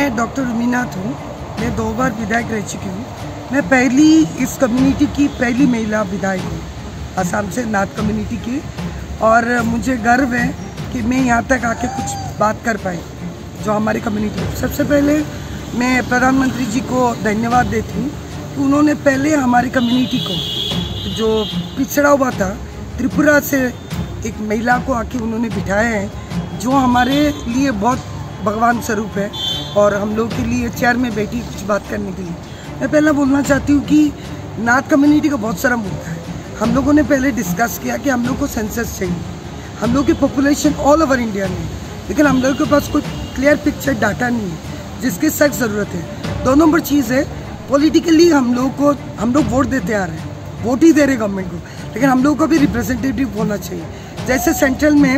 मैं डॉक्टर उमीनाथ हूँ। मैं 2 बार विधायक रह चुकी हूँ। मैं पहली इस कम्युनिटी की पहली महिला विधायक हूँ, असम से नाथ कम्युनिटी की। और मुझे गर्व है कि मैं यहाँ तक आके कुछ बात कर पाई जो हमारी कम्युनिटी। सबसे पहले मैं प्रधानमंत्री जी को धन्यवाद देती हूँ कि उन्होंने पहले हमारी कम्युनिटी को जो पिछड़ा हुआ था त्रिपुरा से एक महिला को आके उन्होंने बिठाया है, जो हमारे लिए बहुत भगवान स्वरूप है और हम लोग के लिए चेयर में बैठी कुछ बात करने के लिए। मैं पहले बोलना चाहती हूँ कि नाथ कम्युनिटी का बहुत सारा मुद्दा है। हम लोगों ने पहले डिस्कस किया कि हम लोग को सेंसस चाहिए। हम लोग की पॉपुलेशन ऑल ओवर इंडिया में, लेकिन हम लोग के पास कोई क्लियर पिक्चर डाटा नहीं है जिसकी सख्त ज़रूरत है। 2 नंबर चीज़ है, पॉलिटिकली हम लोग वोट देते आ रहे हैं, वोट ही दे रहे गवर्नमेंट को, लेकिन हम लोग को भी रिप्रेजेंटेटिव होना चाहिए। जैसे सेंट्रल में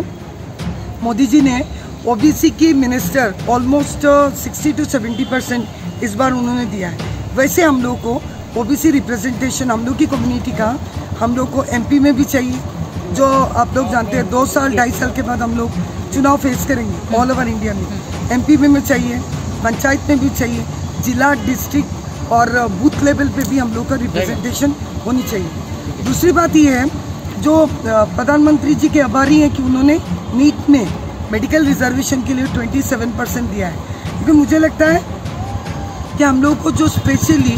मोदी जी ने ओबीसी की मिनिस्टर ऑलमोस्ट 60 to 70% इस बार उन्होंने दिया है, वैसे हम लोग को ओबीसी रिप्रेजेंटेशन हम लोग की कम्युनिटी का हम लोग को एमपी में भी चाहिए। जो आप लोग जानते हैं 2 साल 2.5 साल के बाद हम लोग चुनाव फेस करेंगे ऑल ओवर इंडिया में। एमपी में चाहिए, पंचायत में भी चाहिए, जिला डिस्ट्रिक्ट और बूथ लेवल पे भी हम लोग का रिप्रेजेंटेशन होनी चाहिए। दूसरी बात ये है, जो प्रधानमंत्री जी के आभारी हैं कि उन्होंने नीट में मेडिकल रिजर्वेशन के लिए 27% दिया है, क्योंकि मुझे लगता है कि हम लोग को जो स्पेशली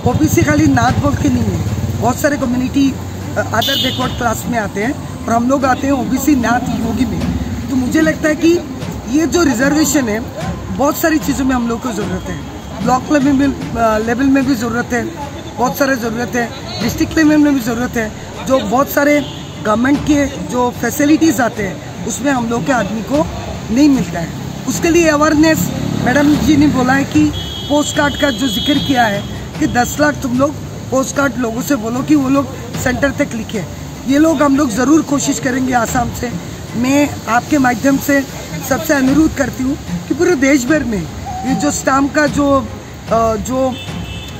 ओबीसी खाली नाथ बोल के नहीं है, बहुत सारे कम्युनिटी अदर बैकवर्ड क्लास में आते हैं और हम लोग आते हैं ओबीसी नाथ योगी में। तो मुझे लगता है कि ये जो रिजर्वेशन है बहुत सारी चीज़ों में हम लोग को ज़रूरत है। ब्लॉक लेवल में भी ज़रूरत है, बहुत सारे ज़रूरत है, डिस्ट्रिक्ट लेवल में भी ज़रूरत है। जो बहुत सारे गवर्नमेंट के जो फैसिलिटीज़ आते हैं उसमें हम लोग के आदमी को नहीं मिलता है। उसके लिए अवेयरनेस मैडम जी ने बोला है कि पोस्ट कार्ड का जो जिक्र किया है कि 10 लाख तुम लोग पोस्ट कार्ड लोगों से बोलो कि वो लोग सेंटर तक लिखे। ये लोग हम लोग ज़रूर कोशिश करेंगे आसाम से। मैं आपके माध्यम से सबसे अनुरोध करती हूँ कि पूरे देश भर में ये जो स्टाम्प का जो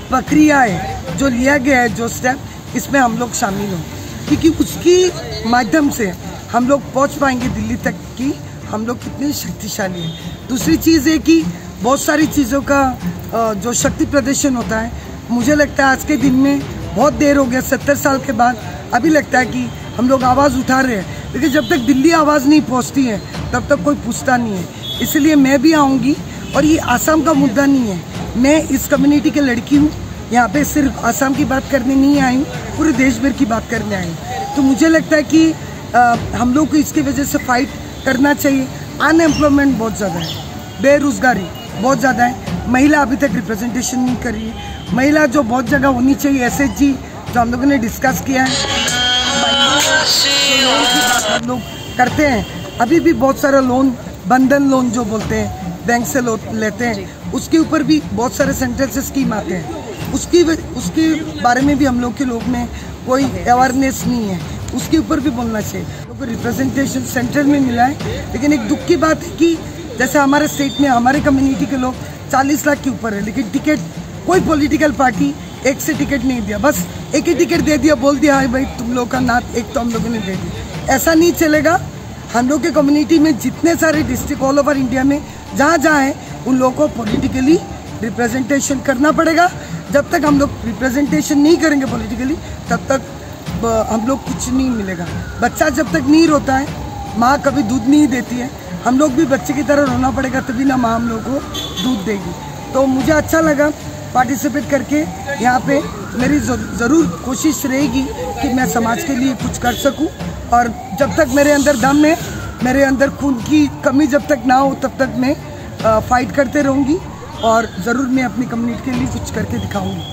प्रक्रिया है, जो लिया गया है, जो स्टेप, इसमें हम लोग शामिल हों, क्योंकि उसकी माध्यम से हम लोग पहुँच पाएंगे दिल्ली तक कि हम लोग कितने शक्तिशाली हैं। दूसरी चीज़ है कि बहुत सारी चीज़ों का जो शक्ति प्रदर्शन होता है, मुझे लगता है आज के दिन में बहुत देर हो गया, 70 साल के बाद अभी लगता है कि हम लोग आवाज़ उठा रहे हैं, लेकिन जब तक दिल्ली आवाज़ नहीं पहुंचती है तब तक कोई पूछता नहीं है। इसलिए मैं भी आऊँगी, और ये आसाम का मुद्दा नहीं है। मैं इस कम्युनिटी के लड़की हूँ, यहाँ पे सिर्फ आसाम की बात करने नहीं आई हूँ, पूरे देश भर की बात करने आई हूँ। तो मुझे लगता है कि हम लोग को इसकी वजह से फाइट करना चाहिए। अनएम्प्लॉयमेंट बहुत ज़्यादा है, बेरोजगारी बहुत ज़्यादा है, महिला अभी तक रिप्रेजेंटेशन नहीं कर रही है। महिला जो बहुत जगह होनी चाहिए, SHG जो हम लोगों ने डिस्कस किया है, लोन की बात हम लोग करते हैं, अभी भी बहुत सारा लोन, बंधन लोन जो बोलते हैं, बैंक से लेते हैं, उसके ऊपर भी बहुत सारे सेंटर से स्कीम आते हैं। उसके बारे में भी हम लोग के लोग में कोई अवेयरनेस नहीं है, उसके ऊपर भी बोलना चाहिए। लोगों को रिप्रेजेंटेशन सेंट्रल में मिला है, लेकिन एक दुख की बात है कि जैसे हमारे स्टेट में हमारे कम्युनिटी के लोग 40 लाख के ऊपर है, लेकिन टिकट कोई पॉलिटिकल पार्टी एक से टिकट नहीं दिया, बस एक ही टिकट दे दिया, बोल दिया है भाई तुम लोग का नाथ एक तो हम लोगों ने दे दिया। ऐसा नहीं चलेगा। हम लोग के कम्युनिटी में जितने सारे डिस्ट्रिक्ट ऑल ओवर इंडिया में जहाँ जहाँ है, उन लोगों को पॉलिटिकली रिप्रेजेंटेशन करना पड़ेगा। जब तक हम लोग रिप्रेजेंटेशन नहीं करेंगे पॉलिटिकली, तब तक हम लोग कुछ नहीं मिलेगा। बच्चा जब तक नहीं रोता है, माँ कभी दूध नहीं देती है, हम लोग भी बच्चे की तरह रोना पड़ेगा, तभी ना माँ हम लोग को दूध देगी। तो मुझे अच्छा लगा पार्टिसिपेट करके यहाँ पे। मेरी ज़रूर कोशिश रहेगी कि मैं समाज के लिए कुछ कर सकूँ, और जब तक मेरे अंदर दम है, मेरे अंदर खून की कमी जब तक ना हो, तब तक मैं फाइट करते रहूँगी, और ज़रूर मैं अपनी कम्युनिटी के लिए कुछ करके दिखाऊँगी।